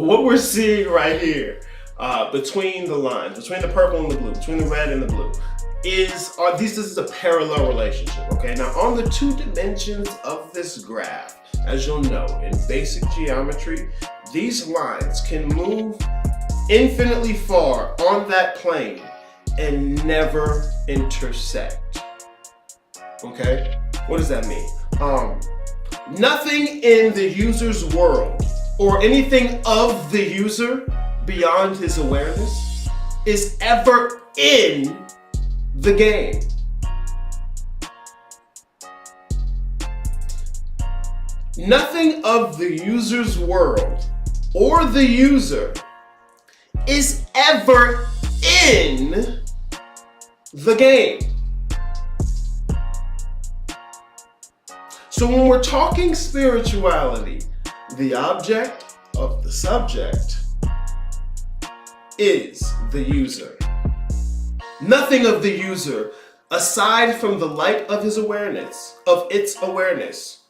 What we're seeing right here, between the lines, between the purple and the blue, between the red and the blue, this is a parallel relationship, okay? Now, on the two dimensions of this graph, as you'll know, in basic geometry, these lines can move infinitely far on that plane and never intersect, okay? What does that mean? Nothing in the user's world or anything of the user beyond his awareness is ever in the game. Nothing of the user's world or the user is ever in the game. So when we're talking spirituality, the object of the subject is the user. Nothing of the user, aside from the light of his awareness, of its awareness,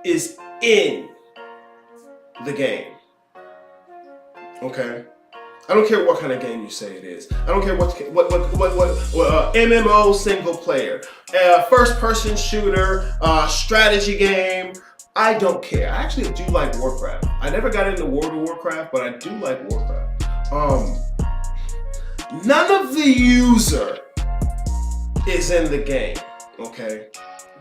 is in the game. Okay? I don't care what kind of game you say it is. I don't care what MMO single player, first person shooter, strategy game. I don't care. I actually do like Warcraft. I never got into World of Warcraft, but I do like Warcraft. None of the user is in the game. Okay?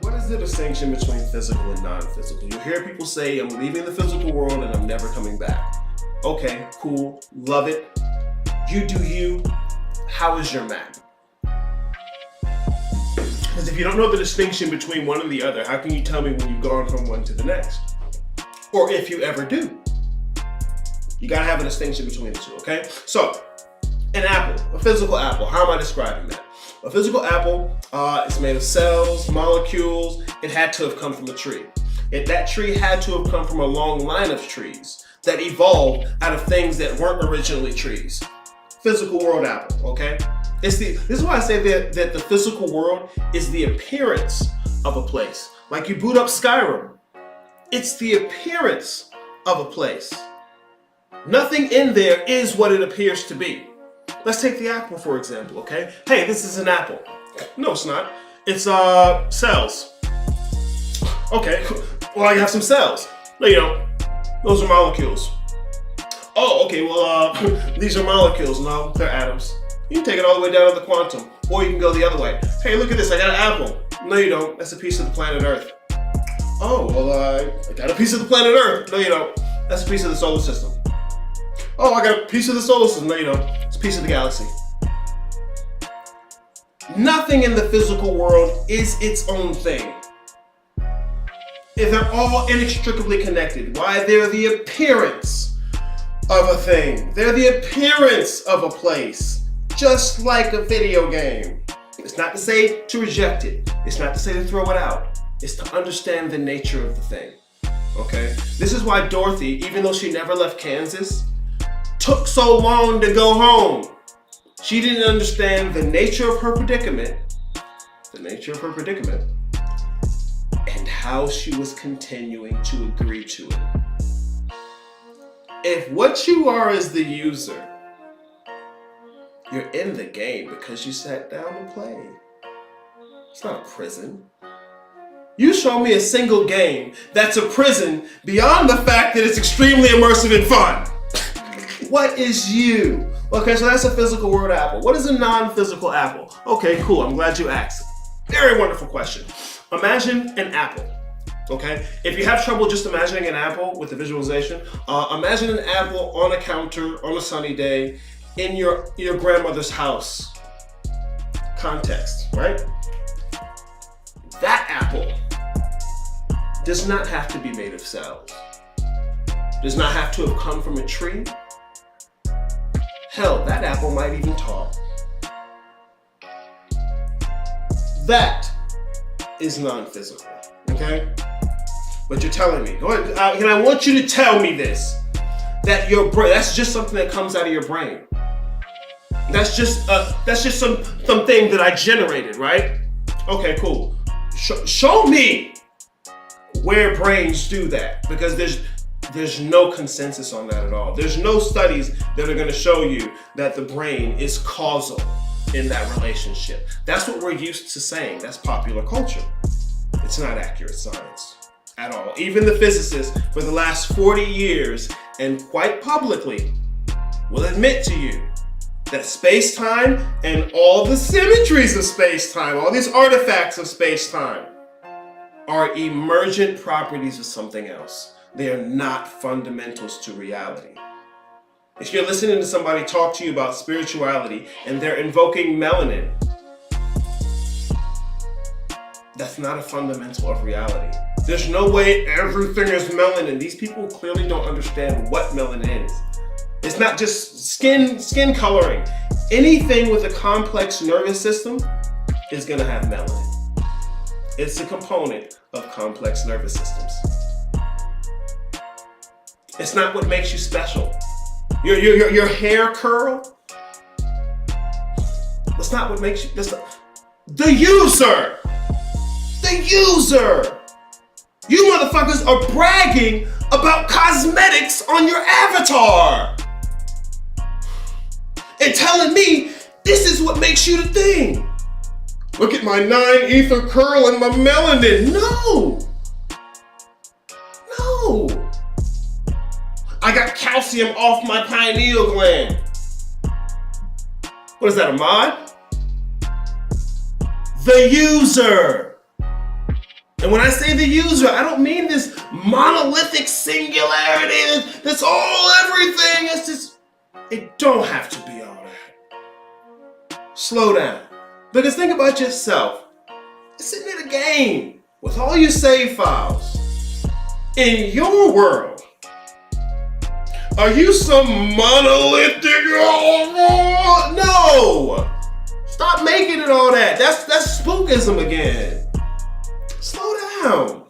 What is the distinction between physical and non-physical? You hear people say, I'm leaving the physical world and I'm never coming back. Okay, cool, love it. You do you. How is your map? Because if you don't know the distinction between one and the other, how can you tell me when you've gone from one to the next? Or if you ever do. You gotta have a distinction between the two, okay? So, an apple, a physical apple, how am I describing that? A physical apple is made of cells, molecules. It had to have come from a tree. That tree had to have come from a long line of trees that evolved out of things that weren't originally trees. Physical world apple, okay? This is why I say that the physical world is the appearance of a place. Like you boot up Skyrim, it's the appearance of a place. Nothing in there is what it appears to be. Let's take the apple, for example, okay? Hey, this is an apple. No, it's not. It's cells. Okay, well, I have some cells. No, you don't. Those are molecules. Oh, okay, well, these are molecules. No, they're atoms. You can take it all the way down to the quantum, or you can go the other way. Hey, look at this, I got an apple. No, you don't. That's a piece of the planet Earth. Oh, well, I got a piece of the planet Earth. No, you don't. That's a piece of the solar system. Oh, I got a piece of the solar system. No, you don't. It's a piece of the galaxy. Nothing in the physical world is its own thing. They're all inextricably connected. Why? They're the appearance of a thing. They're the appearance of a place. Just like a video game. It's not to say to reject it. It's not to say to throw it out. It's to understand the nature of the thing. Okay? This is why Dorothy, even though she never left Kansas, took so long to go home. She didn't understand the nature of her predicament. And how she was continuing to agree to it. If what you are is the user, you're in the game because you sat down to play. It's not a prison. You show me a single game that's a prison beyond the fact that it's extremely immersive and fun. What is you? Okay, so that's a physical world apple. What is a non-physical apple? Okay, cool, I'm glad you asked. Very wonderful question. Imagine an apple, okay? If you have trouble just imagining an apple with the visualization, imagine an apple on a counter on a sunny day in your grandmother's house. Context, right? That apple does not have to be made of cells. Does not have to have come from a tree. Hell, that apple might even talk. That is non-physical, okay? But you're telling me, and I want you to tell me this, that your brain, that's just something that comes out of your brain. That's just something that I generated, right? Okay, cool. Show me where brains do that, because There's no consensus on that at all. There's no studies that are going to show you that the brain is causal in that relationship. That's what we're used to saying. That's popular culture. It's not accurate science at all. Even the physicists for the last 40 years, and quite publicly, will admit to you that space-time and all the symmetries of space-time, all these artifacts of space-time, are emergent properties of something else. They are not fundamentals to reality. If you're listening to somebody talk to you about spirituality and they're invoking melanin, that's not a fundamental of reality. There's no way everything is melanin. These people clearly don't understand what melanin is. It's not just skin coloring. Anything with a complex nervous system is going to have melanin. It's a component of complex nervous systems. It's not what makes you special. Your hair curl, that's not what makes you, the user. You motherfuckers are bragging about cosmetics on your avatar and telling me this is what makes you the thing. Look at my 9 ether curl and my melanin. No. I got calcium off my pineal gland. What is that, a mod? The user. And when I say the user, I don't mean this monolithic singularity that's all everything. It's just, it don't have to be all that. Slow down. Because think about yourself. You're sitting in a game with all your save files. In your world, are you some monolithic? No! Stop making it all that. That's spookism again. Slow down.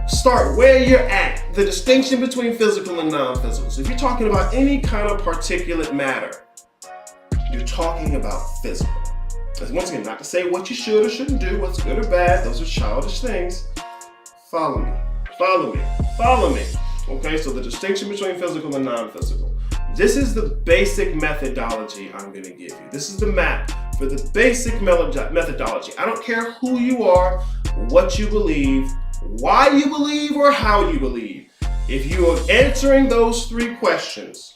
Start where you're at. The distinction between physical and non-physical. So if you're talking about any kind of particulate matter, you're talking about physical. Because once again, not to say what you should or shouldn't do, what's good or bad, those are childish things. Follow me. Okay, so the distinction between physical and non-physical. This is the basic methodology I'm going to give you. This is the map for the basic methodology. I don't care who you are, what you believe, why you believe, or how you believe. If you are answering those 3 questions,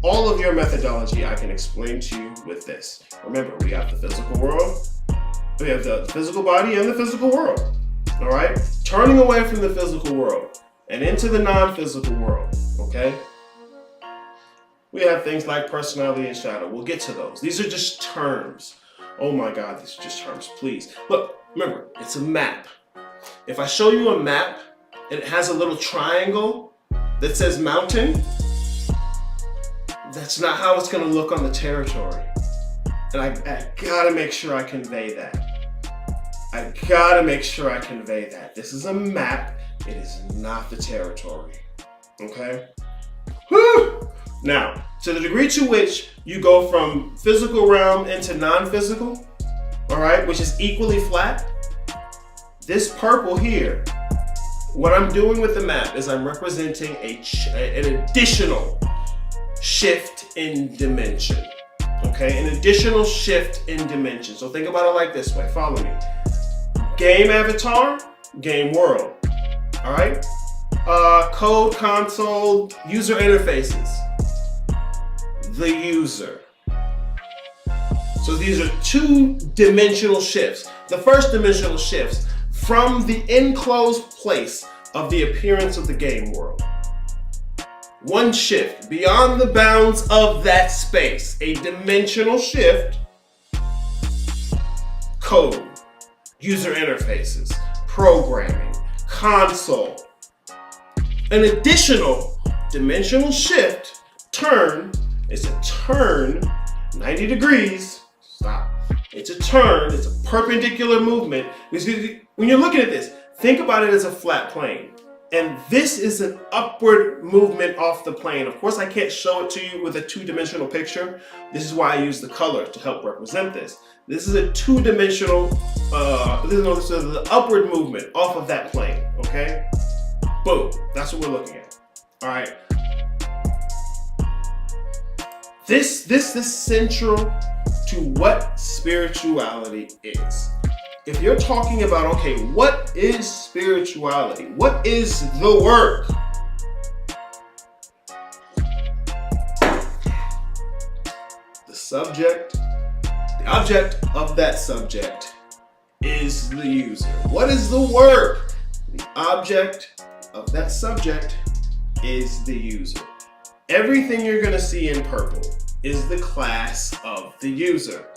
all of your methodology I can explain to you with this. Remember, we have the physical world, we have the physical body and the physical world. All right? Turning away from the physical world and into the non-physical world, okay? We have things like personality and shadow. We'll get to those. These are just terms. Oh my God, these are just terms, please. Look, remember, it's a map. If I show you a map and it has a little triangle that says mountain, that's not how it's gonna look on the territory. And I gotta make sure I convey that. This is a map. It is not the territory. Okay? Whew! Now, to the degree to which you go from physical realm into non-physical, all right, which is equally flat, this purple here, what I'm doing with the map is I'm representing an additional shift in dimension. Okay, an additional shift in dimension. So think about it like this way. Follow me. Game avatar, game world. All right. Code console, user interfaces. The user. So these are 2-dimensional shifts. The first dimensional shifts from the enclosed place of the appearance of the game world. One shift beyond the bounds of that space, a dimensional shift, code, user interfaces, programming, console. An additional dimensional shift, turn, it's a turn, 90 degrees, stop. It's a turn, it's a perpendicular movement. When you're looking at this, think about it as a flat plane. And this is an upward movement off the plane. Of course, I can't show it to you with a 2-dimensional picture. This is why I use the color to help represent this. This is a 2-dimensional, this is an upward movement off of that plane, okay? Boom. That's what we're looking at. All right. This is central to what spirituality is. If you're talking about, okay, what is spirituality? What is the work? The subject, the object of that subject is the user. What is the work? The object of that subject is the user. Everything you're going to see in purple is the class of the user.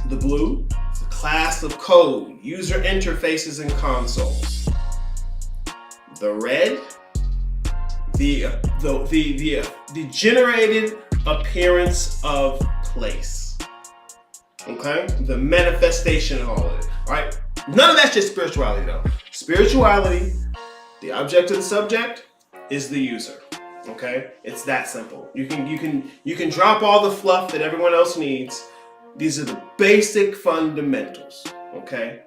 The blue is the class of code, user interfaces and consoles. The red, the generated appearance of place. Okay? The manifestation of all of it. Alright? None of that's just spirituality though. Spirituality, the object and subject, is the user. Okay? It's that simple. You can drop all the fluff that everyone else needs. These are the basic fundamentals. Okay?